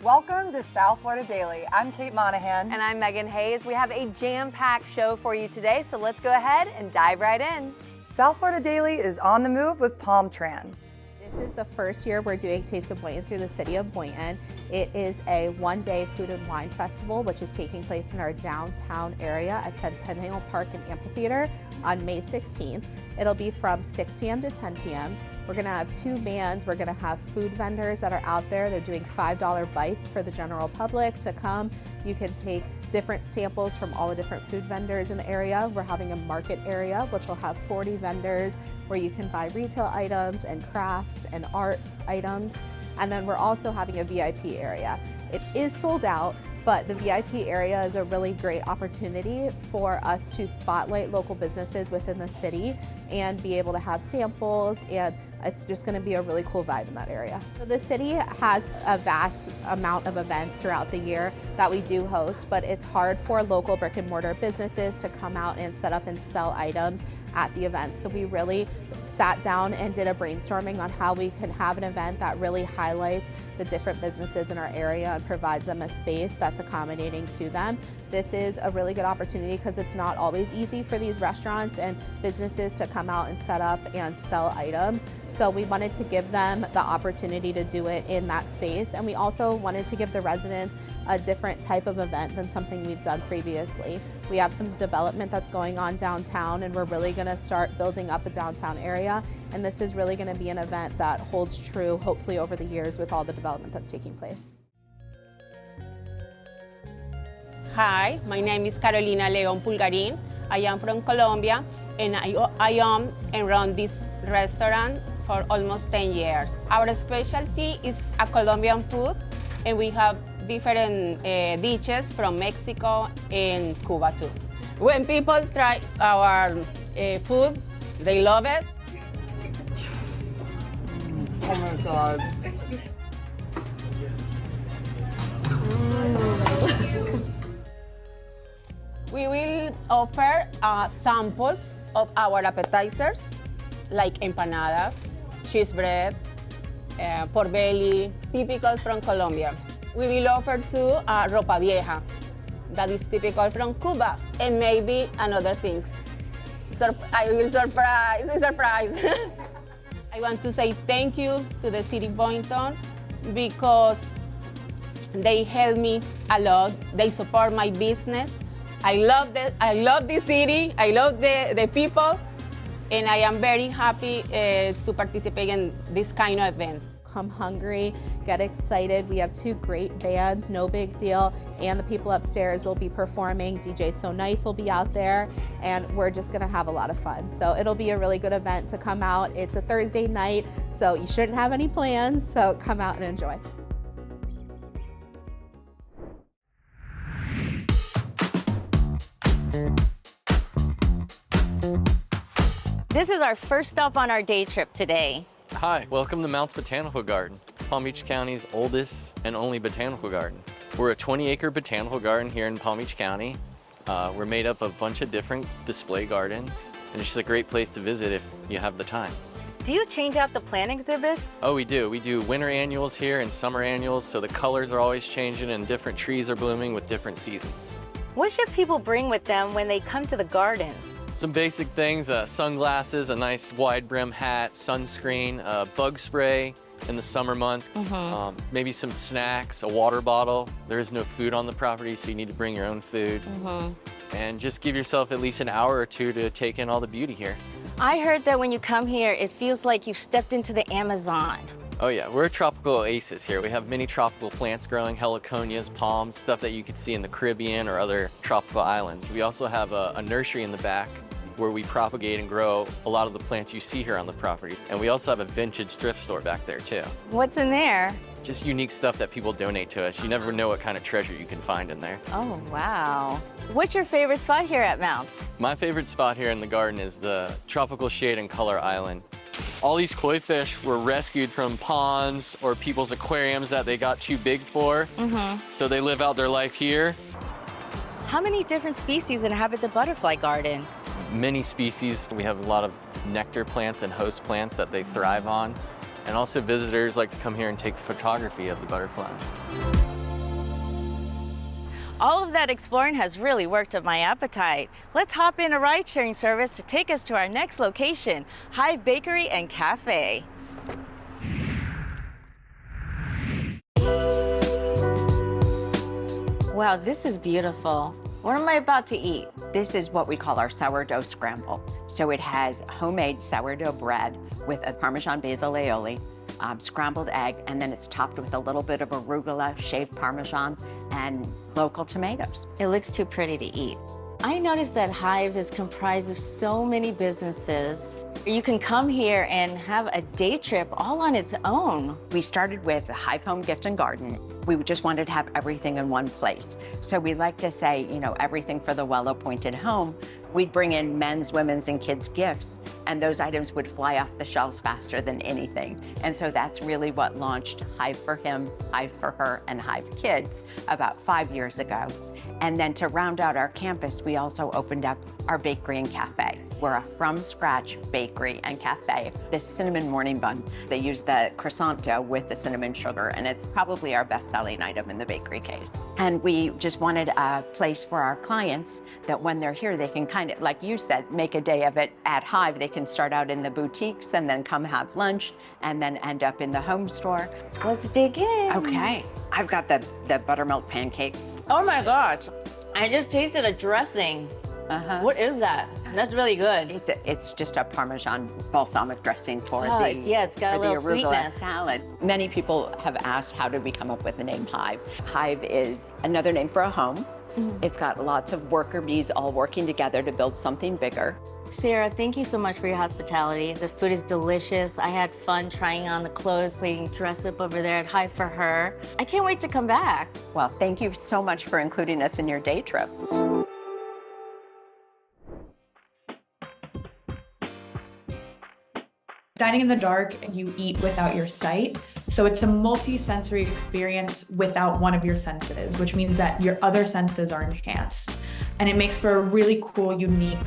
Welcome to South Florida Daily. I'm Kate Monahan. And I'm Megan Hayes. We have a jam-packed show for you today, so let's go ahead and dive right in. South Florida Daily is on the move with Palm Tran. This is the first year we're doing Taste of Boynton through the city of Boynton. It is a one-day food and wine festival, which is taking place in our downtown area at Centennial Park and Amphitheater on May 16th. It'll be from 6 p.m. to 10 p.m. We're gonna have two bands. We're gonna have food vendors that are out there. They're doing $5 bites for the general public to come. You can take different samples from all the different food vendors in the area. We're having a market area, which will have 40 vendors where you can buy retail items and crafts and art items. And then we're also having a VIP area. It is sold out, but the VIP area is a really great opportunity for us to spotlight local businesses within the city and be able to have samples, and it's just gonna be a really cool vibe in that area. So the city has a vast amount of events throughout the year that we do host, but it's hard for local brick and mortar businesses to come out and set up and sell items at the events. So we really sat down and did a brainstorming on how we can have an event that really highlights the different businesses in our area and provides them a space that's accommodating to them. This is a really good opportunity because it's not always easy for these restaurants and businesses to come out and set up and sell items. So we wanted to give them the opportunity to do it in that space. And we also wanted to give the residents a different type of event than something we've done previously. We have some development that's going on downtown, and we're really gonna start building up a downtown area. And this is really gonna be an event that holds true, hopefully over the years with all the development that's taking place. Hi, my name is Carolina León Pulgarin. I am from Colombia, and I own and run this restaurant for almost 10 years. Our specialty is a Colombian food, and we have different dishes from Mexico and Cuba too. When people try our food, they love it. Oh my God. We will offer samples of our appetizers, like empanadas, cheese bread, pork belly, typical from Colombia. We will offer too ropa vieja, that is typical from Cuba, and maybe another things. I will surprise. I want to say thank you to the City of Boynton because they help me a lot. They support my business. I love the city. I love the people, and I am very happy to participate in this kind of events. Come hungry, get excited. We have two great bands, No Big Deal, and the people upstairs will be performing. DJ So Nice will be out there, and we're just gonna have a lot of fun. So it'll be a really good event to come out. It's a Thursday night, so you shouldn't have any plans, so come out and enjoy. This is our first stop on our day trip today. Hi, welcome to Mounts Botanical Garden, Palm Beach County's oldest and only botanical garden. We're a 20-acre botanical garden here in Palm Beach County. We're made up of a bunch of different display gardens, and it's just a great place to visit if you have the time. Do you change out the plant exhibits? Oh, we do. We do winter annuals here and summer annuals, so the colors are always changing and different trees are blooming with different seasons. What should people bring with them when they come to the gardens? Some basic things, sunglasses, a nice wide brim hat, sunscreen, bug spray in the summer months, maybe some snacks, a water bottle. There is no food on the property, so you need to bring your own food. And just give yourself at least an hour or two to take in all the beauty here. I heard that when you come here, it feels like you've stepped into the Amazon. Oh yeah, we're a tropical oasis here. We have many tropical plants growing, heliconias, palms, stuff that you could see in the Caribbean or other tropical islands. We also have a nursery in the back where we propagate and grow a lot of the plants you see here on the property. And we also have a vintage thrift store back there too. What's in there? Just unique stuff that people donate to us. You never know what kind of treasure you can find in there. Oh, wow. What's your favorite spot here at Mounts? My favorite spot here in the garden is the Tropical Shade and Color Island. All these koi fish were rescued from ponds or people's aquariums that they got too big for. So they live out their life here. How many different species inhabit the butterfly garden? Many species. We have a lot of nectar plants and host plants that they thrive on. And also visitors like to come here and take photography of the butterflies. All of that exploring has really worked up my appetite. Let's hop in a ride-sharing service to take us to our next location, Hive Bakery and Cafe. Wow, this is beautiful. What am I about to eat? This is what we call our sourdough scramble. So it has homemade sourdough bread with a Parmesan basil aioli, scrambled egg, and then it's topped with a little bit of arugula, shaved Parmesan, and local tomatoes. It looks too pretty to eat. I noticed that Hive is comprised of so many businesses. You can come here and have a day trip all on its own. We started with Hive Home Gift and Garden. We just wanted to have everything in one place. So we like to say, you know, everything for the well-appointed home. We'd bring in men's, women's, and kids' gifts, and those items would fly off the shelves faster than anything. And so that's really what launched Hive for Him, Hive for Her, and Hive Kids about 5 years ago. And then to round out our campus, we also opened up our bakery and cafe. We're a from-scratch bakery and cafe. The cinnamon morning bun, they use the croissant dough with the cinnamon sugar, and it's probably our best-selling item in the bakery case. And we just wanted a place for our clients that when they're here, they can kind of, like you said, make a day of it at Hive. They can start out in the boutiques and then come have lunch and then end up in the home store. Let's dig in. Okay, I've got the buttermilk pancakes. Oh my gosh, I just tasted a dressing. What is that? That's really good. It's just a Parmesan balsamic dressing for yeah, it's got a little arugula sweetness. salad. Many people have asked, how did we come up with the name Hive? Hive is another name for a home. It's got lots of worker bees all working together to build something bigger. Sarah, thank you so much for your hospitality. The food is delicious. I had fun trying on the clothes, playing dress up over there at Hive for Her. I can't wait to come back. Well, thank you so much for including us in your day trip. Dining in the dark, you eat without your sight. So it's a multi-sensory experience without one of your senses, which means that your other senses are enhanced. And it makes for a really cool, unique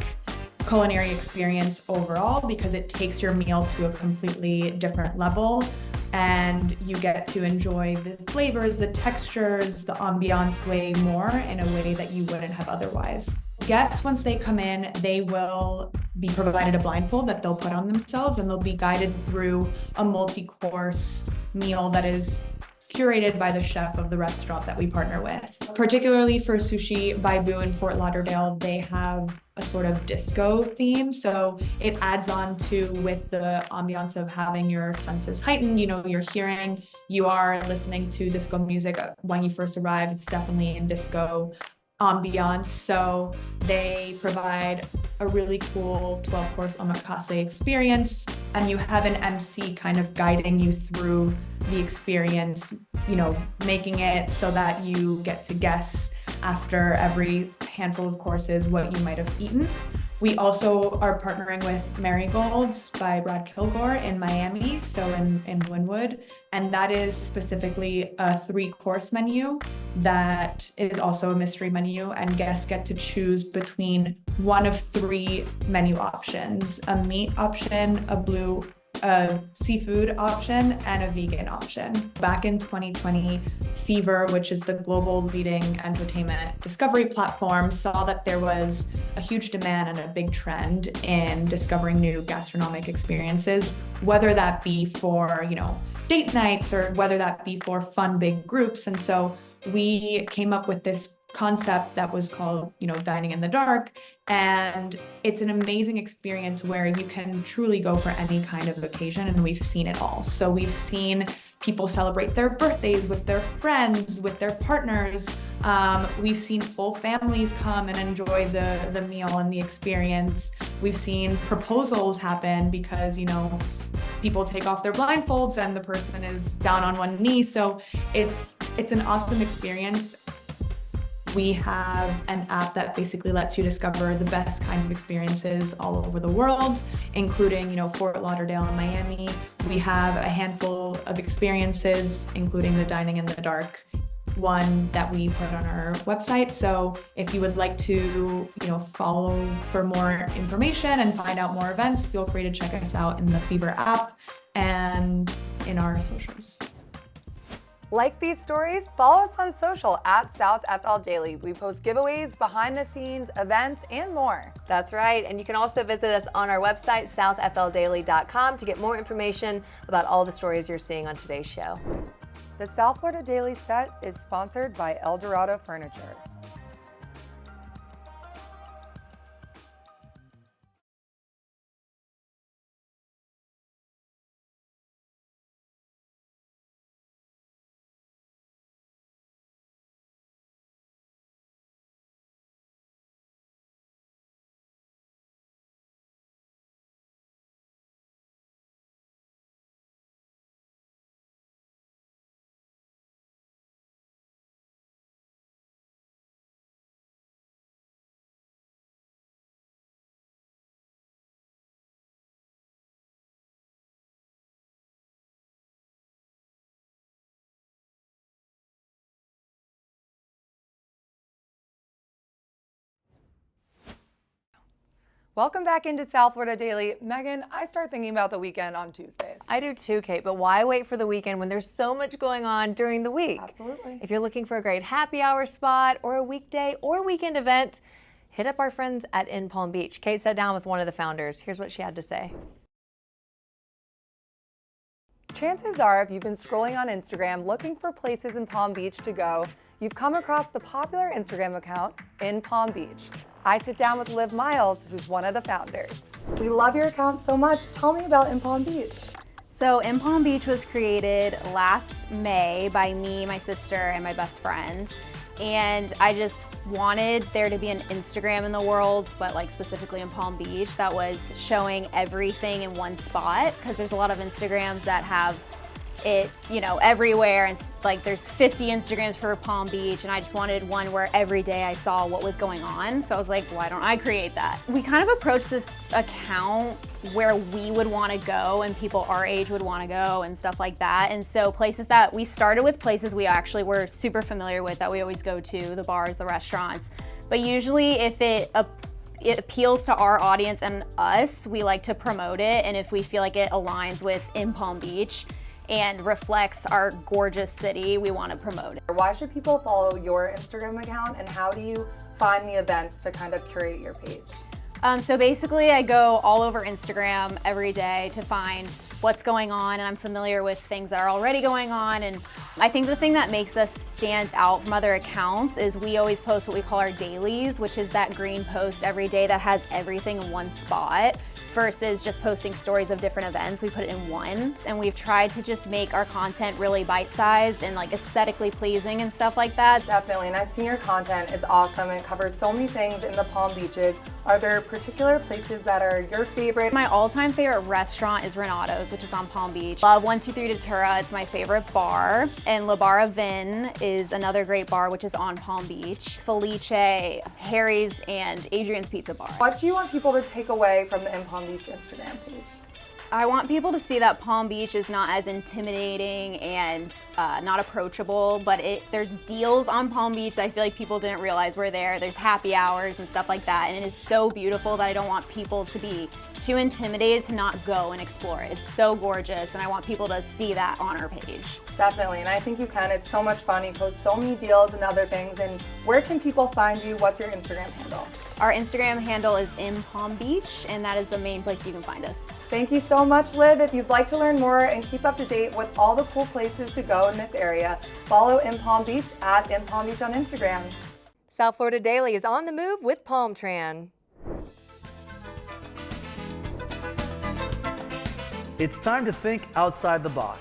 culinary experience overall because it takes your meal to a completely different level and you get to enjoy the flavors, the textures, the ambiance way more in a way that you wouldn't have otherwise. Guests, once they come in, they will be provided a blindfold that they'll put on themselves and they'll be guided through a multi-course meal that is curated by the chef of the restaurant that we partner with. Particularly for Sushi Baibu in Fort Lauderdale, they have a sort of disco theme. So it adds on to with the ambiance of having your senses heightened, you know, you're hearing, you are listening to disco music when you first arrive. It's definitely in disco ambiance. So they provide a really cool 12-course omakase experience, and you have an MC kind of guiding you through the experience, you know, making it so that you get to guess after every handful of courses what you might have eaten. We also are partnering with Marigolds by Brad Kilgore in Miami, so in Wynwood, and that is specifically a 3-course menu that is also a mystery menu, and guests get to choose between one of 3 menu options: a meat option, a seafood option, and a vegan option. Back in 2020, Fever, which is the global leading entertainment discovery platform, saw that there was a huge demand and a big trend in discovering new gastronomic experiences, whether that be for, you know, date nights or whether that be for fun big groups. And so we came up with this concept that was called, you know, Dining in the Dark. And it's an amazing experience where you can truly go for any kind of occasion, and we've seen it all. So we've seen people celebrate their birthdays with their friends, with their partners. We've seen full families come and enjoy the meal and the experience. We've seen proposals happen because, you know, people take off their blindfolds and the person is down on one knee. So it's an awesome experience. We have an app that basically lets you discover the best kinds of experiences all over the world, including, you know, Fort Lauderdale and Miami. We have a handful of experiences, including the Dining in the Dark one that we put on our website. So if you would like to, you know, follow for more information and find out more events, feel free to check us out in the Fever app and in our socials. Like these stories? Follow us on social at South FL Daily. We post giveaways, behind the scenes, events, and more. That's right. And you can also visit us on our website, southfldaily.com, to get more information about all the stories you're seeing on today's show. The South Florida Daily set is sponsored by El Dorado Furniture. Welcome back into South Florida Daily. Megan, I start thinking about the weekend on Tuesdays. I do too, Kate, but why wait for the weekend when there's so much going on during the week? Absolutely. If you're looking for a great happy hour spot or a weekday or weekend event, hit up our friends at In Palm Beach. Kate sat down with one of the founders. Here's what she had to say. Chances are, if you've been scrolling on Instagram looking for places in Palm Beach to go, you've come across the popular Instagram account, In Palm Beach. I sit down with Liv Miles, who's one of the founders. We love your account so much. Tell me about In Palm Beach. So In Palm Beach was created last May by me, my sister, and my best friend. And I just wanted there to be an Instagram in the world, but like specifically in Palm Beach, that was showing everything in one spot, because there's a lot of Instagrams that have it, you know, everywhere, and like there's 50 Instagrams for Palm Beach, and I just wanted one where every day I saw what was going on. So I was like, why don't I create that? We kind of approached this account where we would want to go and people our age would want to go and stuff like that. And so places that we started with, places we actually were super familiar with that we always go to, the bars, the restaurants. But usually if it appeals to our audience and us, we like to promote it, and if we feel like it aligns with In Palm Beach and reflects our gorgeous city, we want to promote it. Why should people follow your Instagram account, and how do you find the events to kind of curate your page? So basically I go all over Instagram every day to find what's going on, and I'm familiar with things that are already going on. And I think the thing that makes us stand out from other accounts is we always post what we call our dailies, which is that green post every day that has everything in one spot, versus just posting stories of different events. We put it in one, and we've tried to just make our content really bite-sized and like aesthetically pleasing and stuff like that. Definitely, and I've seen your content. It's awesome. It covers so many things in the Palm Beaches. Are there particular places that are your favorite? My all-time favorite restaurant is Renato's, which is on Palm Beach. Love 123 Datura, it's my favorite bar. And La Barra Vin is another great bar, which is on Palm Beach. Felice, Harry's, and Adrian's Pizza Bar. What do you want people to take away from the In Palm Beach Instagram page? I want people to see that Palm Beach is not as intimidating and not approachable, but there's deals on Palm Beach that I feel like people didn't realize were there. There's happy hours and stuff like that, and it is so beautiful that I don't want people to be too intimidated to not go and explore it. It's so gorgeous, and I want people to see that on our page. Definitely, and I think you can. It's so much fun. You post so many deals and other things. And where can people find you? What's your Instagram handle? Our Instagram handle is In Palm Beach, and that is the main place you can find us. Thank you so much, Liv. If you'd like to learn more and keep up to date with all the cool places to go in this area, follow In Palm Beach at In Palm Beach on Instagram. South Florida Daily is on the move with Palm Tran. It's time to think outside the box.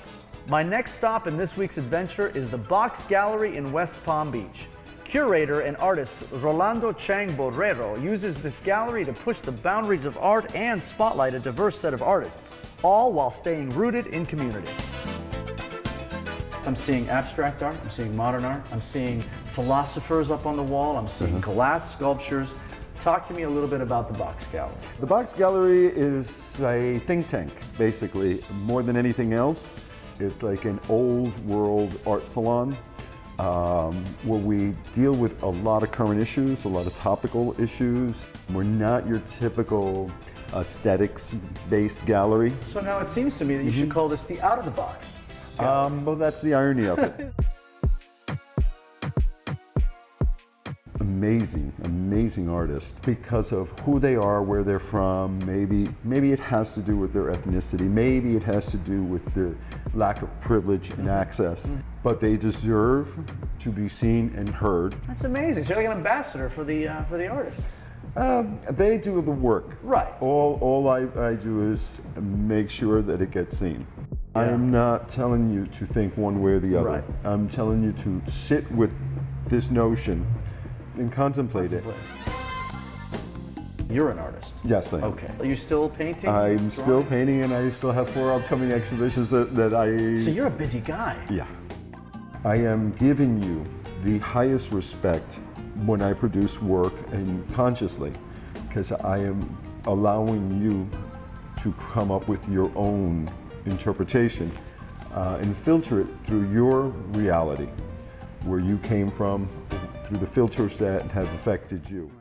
My next stop in this week's adventure is the Box Gallery in West Palm Beach. Curator and artist Rolando Chang Borrero uses this gallery to push the boundaries of art and spotlight a diverse set of artists, all while staying rooted in community. I'm seeing abstract art, I'm seeing modern art, I'm seeing philosophers up on the wall, I'm seeing glass sculptures. Talk to me a little bit about the Box Gallery. The Box Gallery is a think tank, basically. More than anything else, it's like an old world art salon where we deal with a lot of current issues, a lot of topical issues. We're not your typical aesthetics-based gallery. So now it seems to me that you should call this the out of the box. gallery. Well, that's the irony of it. Amazing artist because of who they are, where they're from. Maybe it has to do with their ethnicity. Maybe it has to do with their lack of privilege and access. But they deserve to be seen and heard. That's amazing. So you're like an ambassador for the artists. They do the work. Right. All I do is make sure that it gets seen. I am not telling you to think one way or the other. Right. I'm telling you to sit with this notion and contemplate it. You're an artist. Yes, I am. Okay. Are you still painting? I'm still painting, and I still have 4 upcoming exhibitions that I... So you're a busy guy. Yeah. I am giving you the highest respect when I produce work, and consciously, because I am allowing you to come up with your own interpretation and filter it through your reality, where you came from, through the filters that have affected you.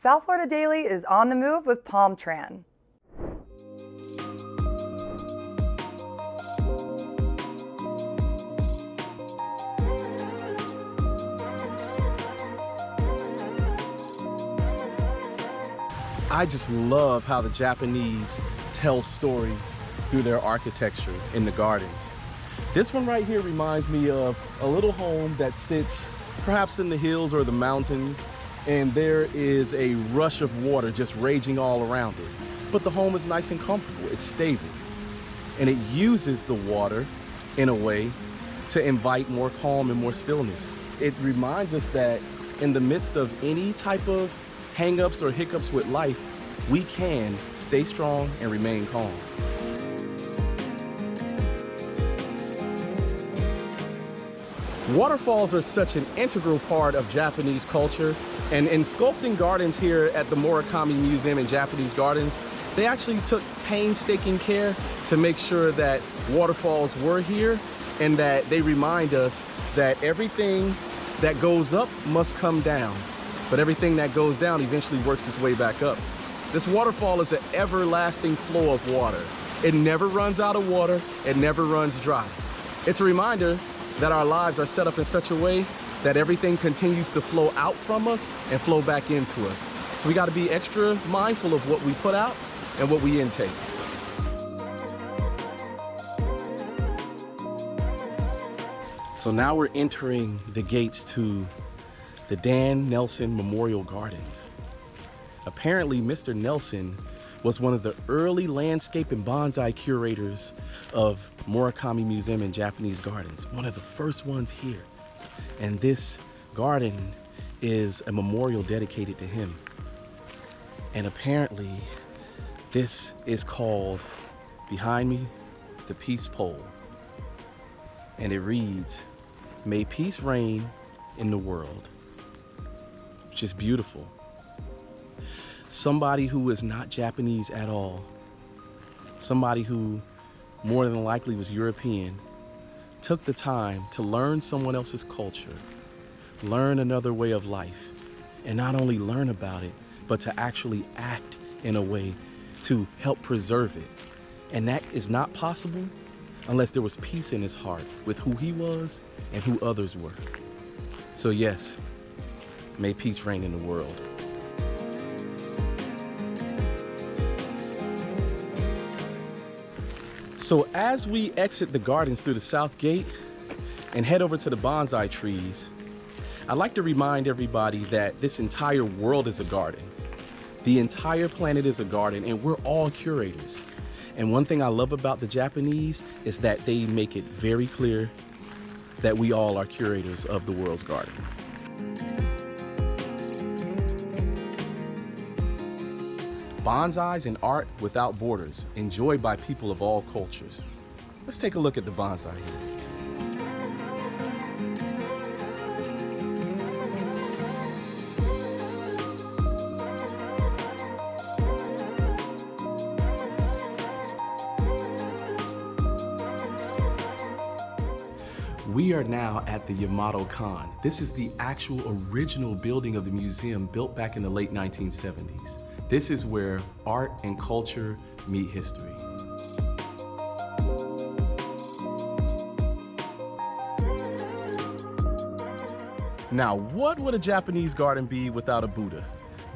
South Florida Daily is on the move with PalmTran. I just love how the Japanese tell stories through their architecture in the gardens. This one right here reminds me of a little home that sits perhaps in the hills or the mountains, and there is a rush of water just raging all around it. But the home is nice and comfortable, it's stable. And it uses the water in a way to invite more calm and more stillness. It reminds us that in the midst of any type of hang-ups or hiccups with life, we can stay strong and remain calm. Waterfalls are such an integral part of Japanese culture, and in sculpting gardens here at the Murakami Museum and Japanese Gardens, they actually took painstaking care to make sure that waterfalls were here and that they remind us that everything that goes up must come down, but everything that goes down eventually works its way back up. This waterfall is an everlasting flow of water. It never runs out of water, it never runs dry. It's a reminder that our lives are set up in such a way that everything continues to flow out from us and flow back into us. So we got to be extra mindful of what we put out and what we intake. So now we're entering the gates to the Dan Nelson Memorial Gardens. Apparently, Mr. Nelson was one of the early landscape and bonsai curators of Murakami Museum and Japanese Gardens, one of the first ones here. And this garden is a memorial dedicated to him. And apparently, this is called, behind me, the Peace Pole. And it reads, "May peace reign in the world," which is beautiful. Somebody who is not Japanese at all, somebody who more than likely was European, took the time to learn someone else's culture, learn another way of life, and not only learn about it, but to actually act in a way to help preserve it. And that is not possible unless there was peace in his heart with who he was and who others were. So yes, may peace reign in the world. So as we exit the gardens through the south gate and head over to the bonsai trees, I'd like to remind everybody that this entire world is a garden. The entire planet is a garden, and we're all curators. And one thing I love about the Japanese is that they make it very clear that we all are curators of the world's gardens. Bonsais and art without borders, enjoyed by people of all cultures. Let's take a look at the bonsai here. We are now at the Yamato Kan. This is the actual original building of the museum built back in the late 1970s. This is where art and culture meet history. Now, what would a Japanese garden be without a Buddha?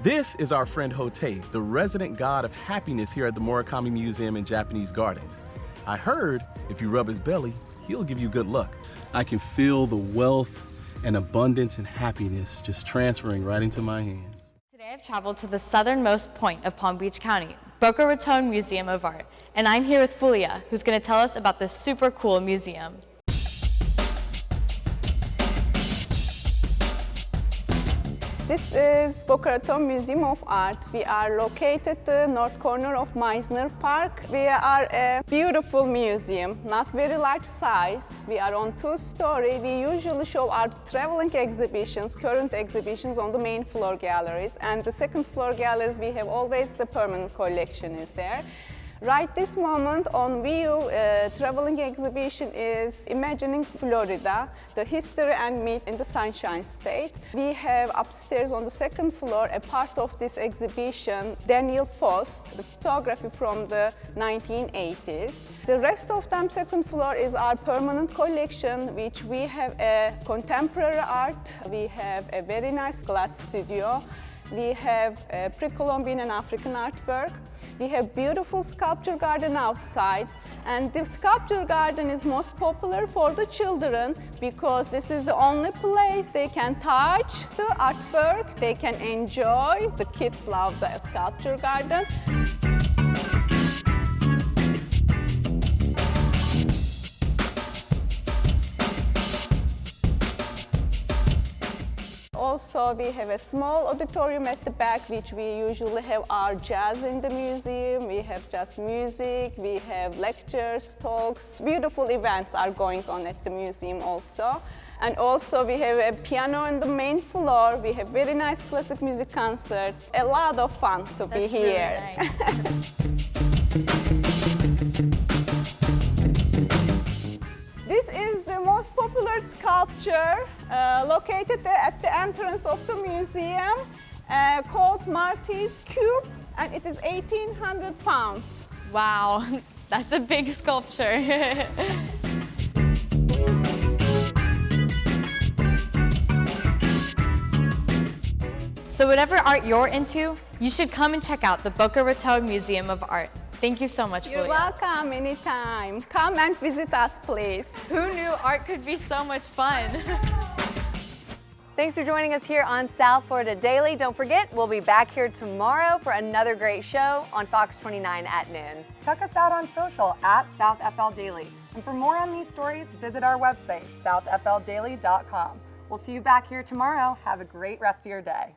This is our friend Hotei, the resident god of happiness here at the Murakami Museum and Japanese Gardens. I heard if you rub his belly, he'll give you good luck. I can feel the wealth and abundance and happiness just transferring right into my hands. Today I've traveled to the southernmost point of Palm Beach County, Boca Raton Museum of Art, and I'm here with Fulia, who's going to tell us about this super cool museum. This is Boca Raton Museum of Art. We are located at the north corner of Meisner Park. We are a beautiful museum, not very large size. We are on 2-story. We usually show our traveling exhibitions, current exhibitions on the main floor galleries. And the second floor galleries, we have always the permanent collection is there. Right this moment on view, traveling exhibition is Imagining Florida, the history and myth in the Sunshine State. We have upstairs on the second floor a part of this exhibition, Daniel Faust, the photography from the 1980s. The rest of them second floor is our permanent collection, which we have a contemporary art, we have a very nice glass studio, we have pre-Columbian and African artwork. We have beautiful sculpture garden outside, and the sculpture garden is most popular for the children because this is the only place they can touch the artwork, they can enjoy. The kids love the sculpture garden. Also, we have a small auditorium at the back, which we usually have our jazz in the museum. We have just music, we have lectures, talks. Beautiful events are going on at the museum also. And also we have a piano on the main floor. We have very nice classic music concerts. A lot of fun to be here. Really nice. This is the most popular sculpture located at the entrance of the museum called Marty's Cube, and it is 1,800 pounds. Wow, that's a big sculpture. So whatever art you're into, you should come and check out the Boca Raton Museum of Art. Thank you so much, You're Fulia. welcome anytime. Come and visit us, please. Who knew art could be so much fun? Thanks for joining us here on South Florida Daily. Don't forget, we'll be back here tomorrow for another great show on Fox 29 at noon. Check us out on social at SouthFL Daily. And for more on these stories, visit our website, southfldaily.com. We'll see you back here tomorrow. Have a great rest of your day.